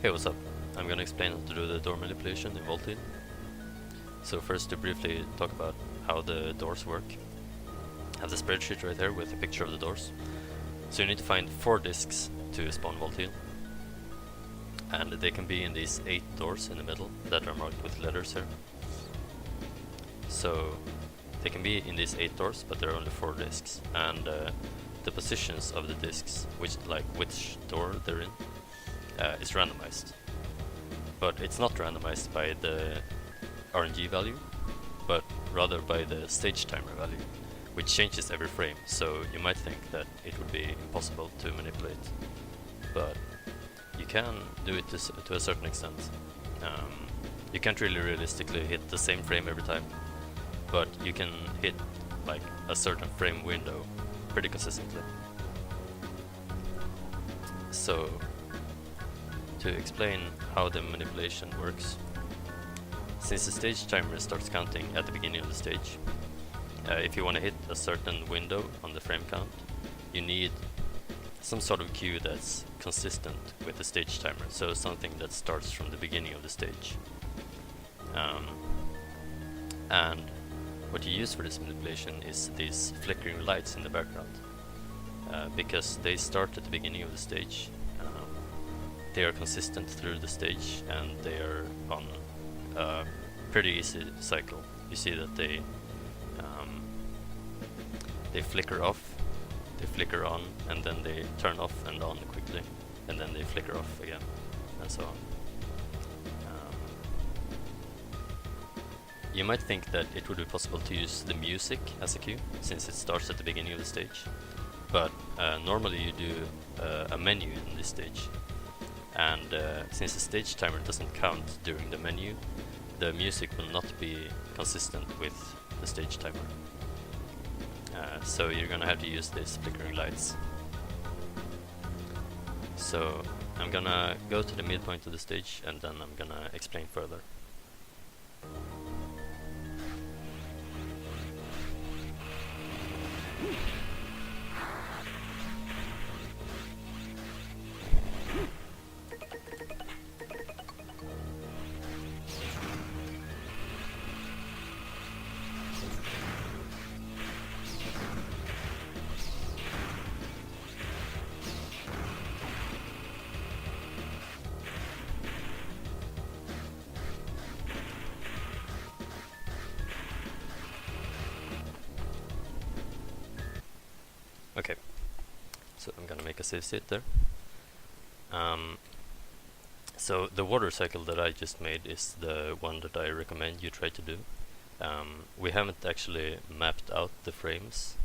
Hey, what's up? I'm gonna explain how to do the door manipulation in Volteel. So first, to briefly talk about how the doors work. I have the spreadsheet right here with a picture of the doors. So you need to find 4 discs to spawn Volteel. And they can be in these 8 doors in the middle that are marked with letters here. So they can be in these 8 doors, but there are only 4 discs. And the positions of the discs, which door they're in, is randomized. But it's not randomized by the RNG value, but rather by the stage timer value, which changes every frame. So you might think that it would be impossible to manipulate, but you can do it to a certain extent. You can't really realistically hit the same frame every time, but you can hit like a certain frame window pretty consistently. So to explain how the manipulation works, since the stage timer starts counting at the beginning of the stage, if you want to hit a certain window on the frame count, you need some sort of cue that's consistent with the stage timer, so something that starts from the beginning of the stage. And what you use for this manipulation is these flickering lights in the background, because they start at the beginning of the stage. They are consistent through the stage, and they are on a pretty easy cycle. You see that they flicker off, they flicker on, and then they turn off and on quickly, and then they flicker off again, and so on. You might think that it would be possible to use the music as a cue, since it starts at the beginning of the stage, but normally you do a menu in this stage. And since the stage timer doesn't count during the menu, the music will not be consistent with the stage timer. So you're gonna have to use these flickering lights. So I'm gonna go to the midpoint of the stage, and then I'm gonna explain further. Okay, so I'm gonna make a save state there. So the water cycle that I just made is the one that I recommend you try to do. We haven't actually mapped out the frames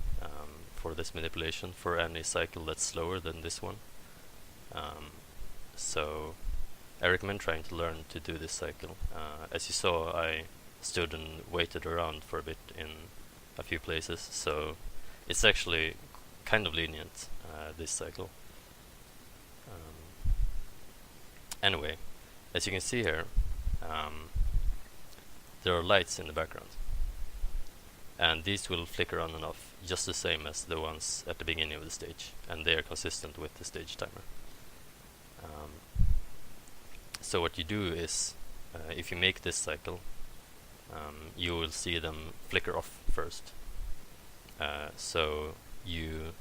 for this manipulation for any cycle that's slower than this one. So I recommend trying to learn to do this cycle. As you saw, I stood and waited around for a bit in a few places, so it's actually kind of lenient, this cycle. Anyway, as you can see here, there are lights in the background, and these will flicker on and off just the same as the ones at the beginning of the stage, and they are consistent with the stage timer. So what you do is, if you make this cycle, you will see them flicker off first. So you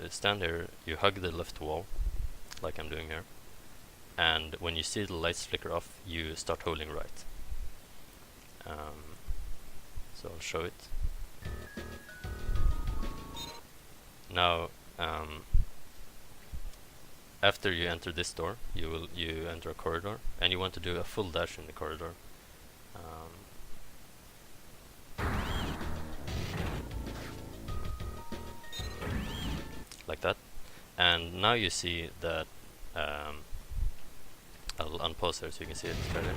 stand there, you hug the left wall, like I'm doing here, and when you see the lights flicker off, you start holding right. So I'll show it. Now, after you enter this door, you enter a corridor, and you want to do a full dash in the corridor. Like that. And now you see that I'll unpause here so you can see it better.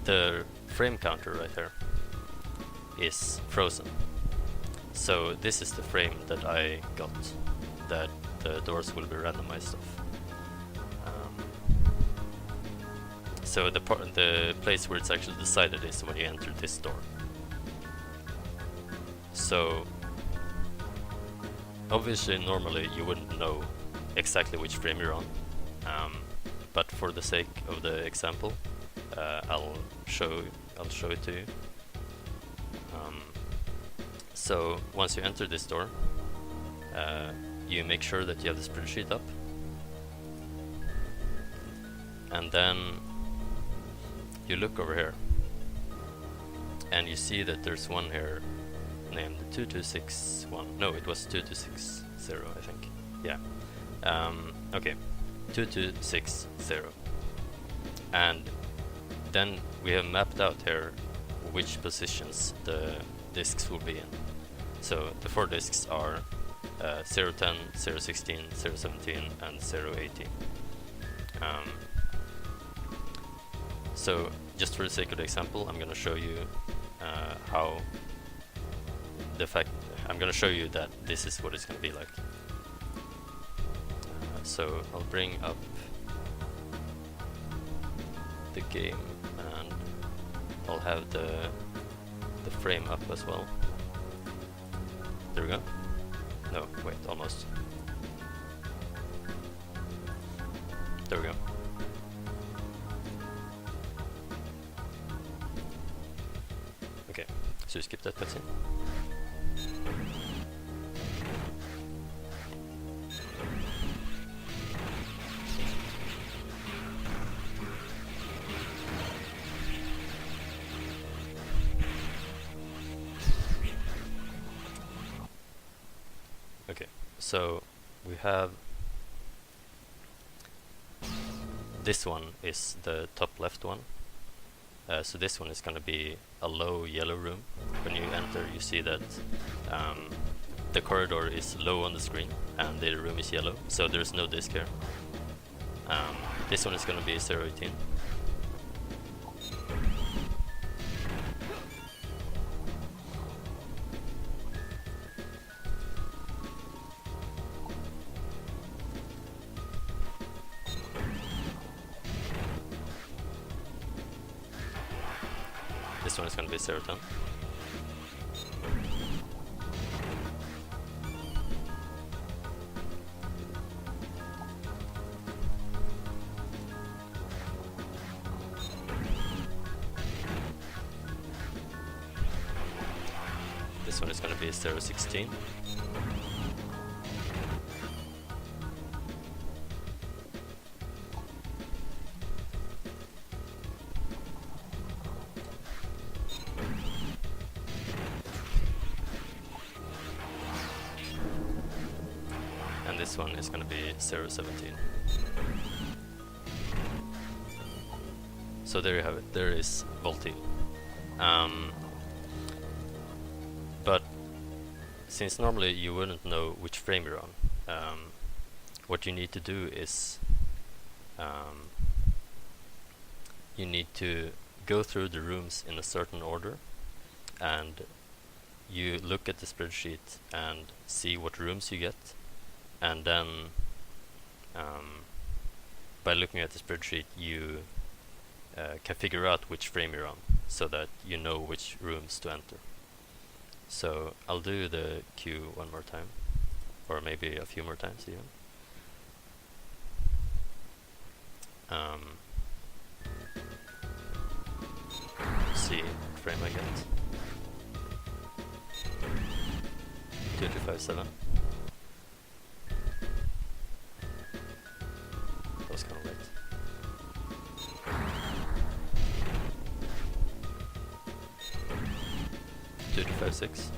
The frame counter right here is frozen. So this is the frame that I got, that the doors will be randomized off. So the place where it's actually decided is when you enter this door. So obviously normally you wouldn't know exactly which frame you're on, But for the sake of the example, I'll show it to you. So once you enter this door, you make sure that you have the spreadsheet up, and then you look over here, and you see that there's one here named 2261. No, it was 2260, I think. Yeah. Okay, 2260. And then we have mapped out here which positions the disks will be in. So the 4 disks are 010, 016, 017, and 018. So just for the sake of the example, I'm going to show you how I'm going to show you that this is what it's going to be like. So I'll bring up the game, and I'll have the frame up as well. There we go. No, wait, almost. There we go. Okay, so skip that cutscene. Okay, so we have this one is the top left one. So this one is going to be a low yellow room. When you enter, you see that the corridor is low on the screen and the room is yellow, so there's no disk here. This one is going to be 018. This one is going to be 010. This one is going to be 016. And this one is going to be 017. So there you have it. There is Volteel. But since normally you wouldn't know which frame you're on, what you need to do is you need to go through the rooms in a certain order, and you look at the spreadsheet and see what rooms you get, and then by looking at the spreadsheet you can figure out which frame you're on, so that you know which rooms to enter. So I'll do the queue one more time, or maybe a few more times even. See what frame I get. 2257. That was kind of late. 2256.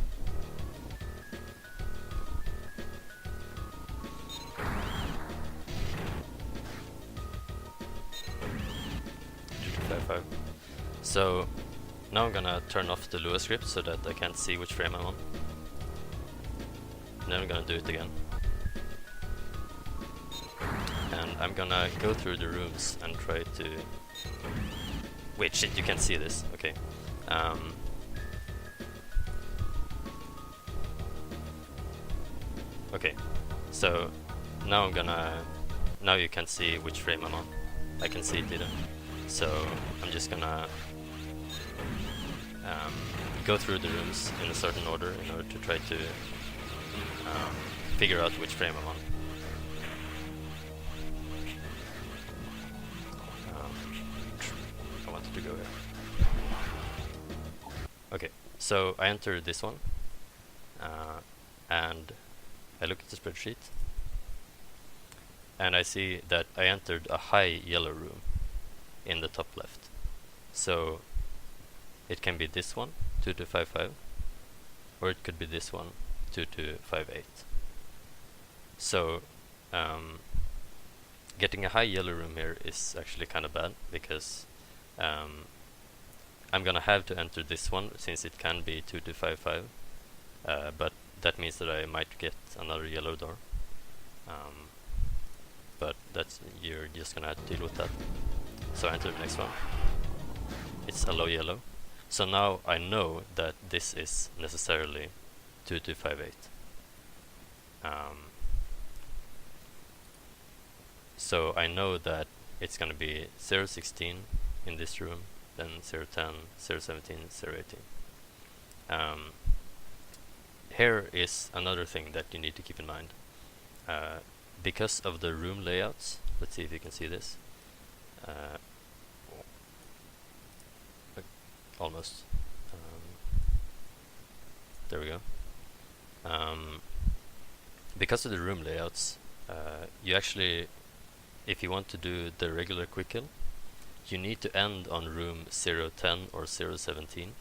2255. So now I'm gonna turn off the Lua script so that I can't see which frame I'm on. And then I'm gonna do it again. And I'm gonna go through the rooms and try to... Wait, shit, you can't see this. Okay. Okay, so now now you can see which frame I'm on. I can see it didn't. So I'm just gonna go through the rooms in a certain order in order to try to figure out which frame I'm on. wanted to go here. Okay, so I enter this one, and I look at the spreadsheet, and I see that I entered a high yellow room in the top left. So it can be this one, 2255, or it could be this one, 2258. So getting a high yellow room here is actually kind of bad, because I'm gonna have to enter this one since it can be 2255, but that means that I might get another yellow door. But you're just gonna have to deal with that. So I enter the next one. It's a low yellow. So now I know that this is necessarily 2258. So I know that it's gonna be 016 in this room, then 010, 017, 018. Here is another thing that you need to keep in mind. Because of the room layouts, let's see if you can see this. Almost. There we go. Because of the room layouts, you actually, if you want to do the regular quick kill, you need to end on room 010 or 017,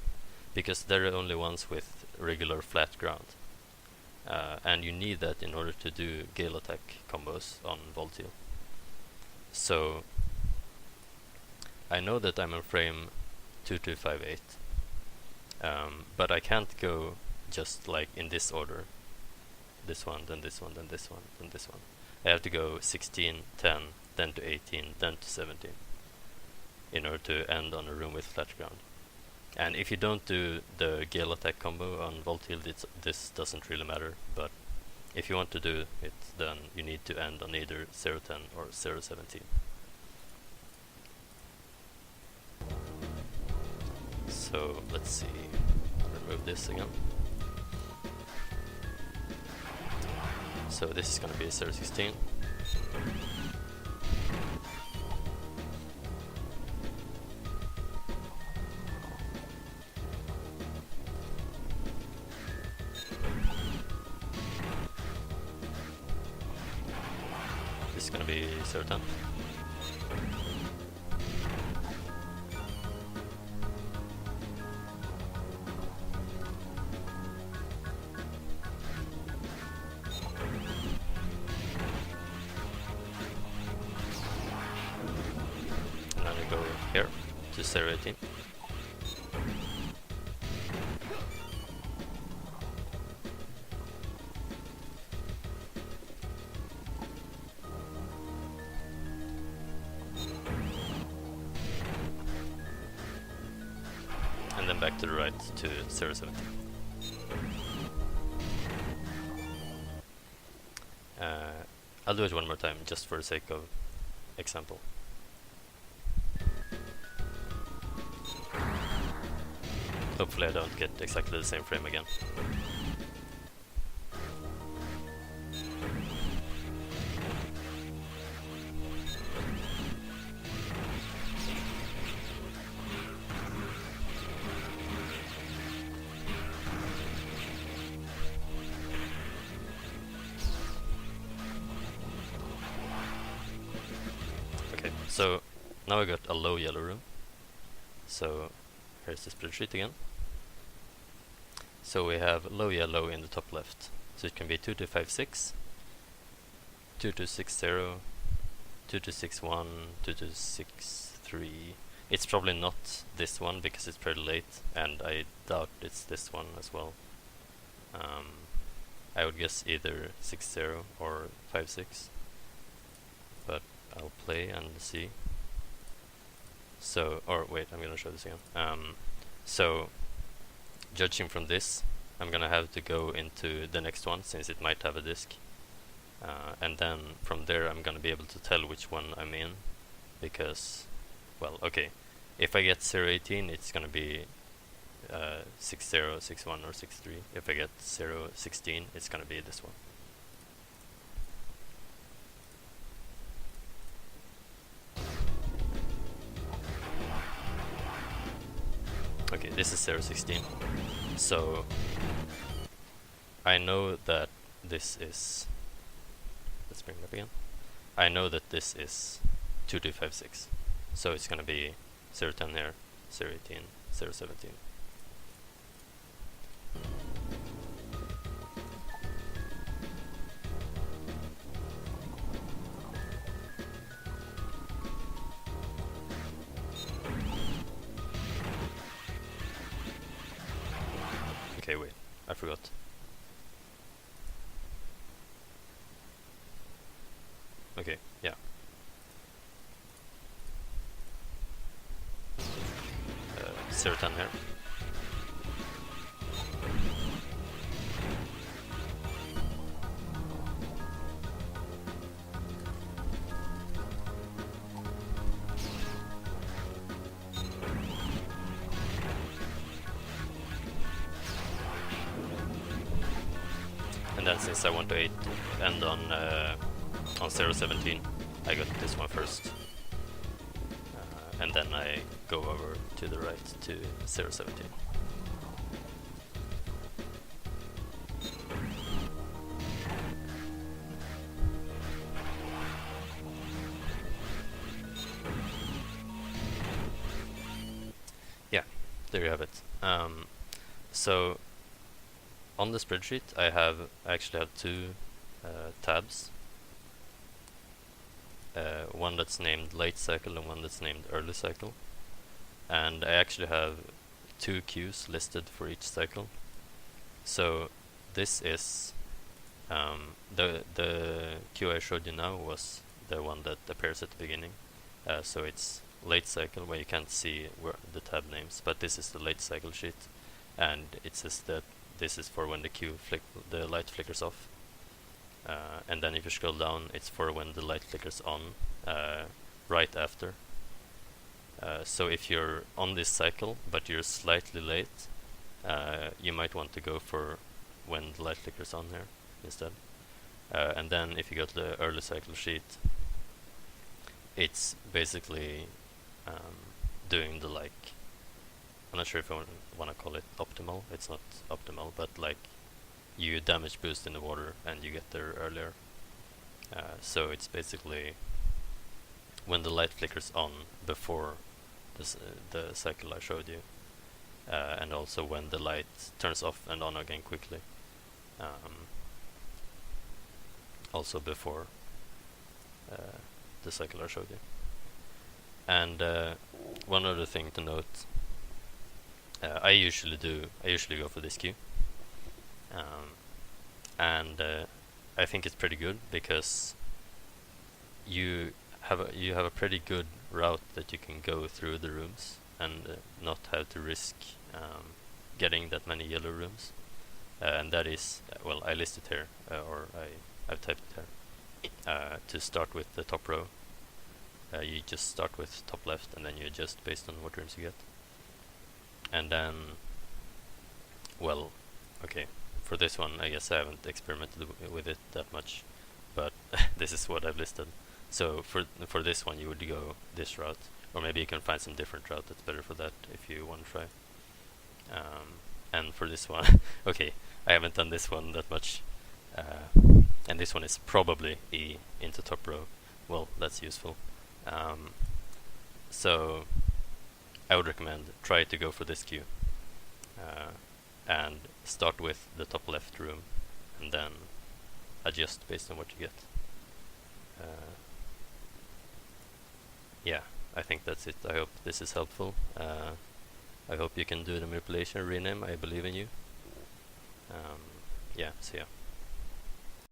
because they're the only ones with regular flat ground. And you need that in order to do gale attack combos on Volteel. So I know that I'm on frame 2258, but I can't go just like in this order. This one, then this one, then this one, then this one. I have to go 16, 10, then to 18, then to 17 in order to end on a room with flat ground. And if you don't do the gale attack combo on Volteel, this doesn't really matter, but if you want to do it, then you need to end on either 010 or 017. So let's see, I'll remove this again. So this is going to be 016. This is going to be 010. And then I go here to 018. And then back to the right to 017. I'll do it one more time just for the sake of example. Hopefully I don't get exactly the same frame again. Okay, so now I got a low yellow room. So here's the spreadsheet again. So we have low yellow in the top left. So it can be 2256, 2260, 2261, 2263. It's probably not this one because it's pretty late, and I doubt it's this one as well. I would guess either 60 or 56, but I'll play and see. So, or wait, I'm gonna show this again. So, judging from this, I'm gonna have to go into the next one since it might have a disc, and then from there I'm gonna be able to tell which one I'm in, because, well, okay, if I get 018, it's gonna be 60, 61, or 63. If I get 016, it's gonna be this one. okay, this is 016. So I know that this is, let's bring it up again. I know that this is 2256. So it's gonna be 010 here, 018, 017. Okay, wait, I forgot. Okay, yeah. 010 here. And then since I want to end on 017, I got this one first. And then I go over to the right to 017. Yeah, there you have it. So on the spreadsheet I actually have two tabs. One that's named late cycle and one that's named early cycle. And I actually have two queues listed for each cycle. So this is the queue I showed you now was the one that appears at the beginning. So it's late cycle where you can't see where the tab names, but this is the late cycle sheet, and it says that this is for when the light flickers off. And then if you scroll down, it's for when the light flickers on right after. So if you're on this cycle but you're slightly late, you might want to go for when the light flickers on here instead. And then if you go to the early cycle sheet, it's basically doing the, like, I'm not sure if I want to call it optimal. It's not optimal, but like you damage boost in the water and you get there earlier. So it's basically when the light flickers on before the cycle I showed you, and also when the light turns off and on again quickly, also before the cycle I showed you. And one other thing to note, I usually go for this queue, and I think it's pretty good because you have a pretty good route that you can go through the rooms and not have to risk getting that many yellow rooms. And that is, well, I listed here, or I've typed it here. To start with the top row, you just start with top left and then you adjust based on what rooms you get. And then, well, okay, for this one I guess I haven't experimented with it that much, but this is what I've listed. So for this one you would go this route, or maybe you can find some different route that's better for that if you want to try. And for this one, okay, I haven't done this one that much, and this one is probably E into top row. Well, that's useful. So I would recommend try to go for this queue, and start with the top left room and then adjust based on what you get. Yeah, I think that's it. I hope this is helpful. I hope you can do the manipulation rename. I believe in you. Yeah, see ya.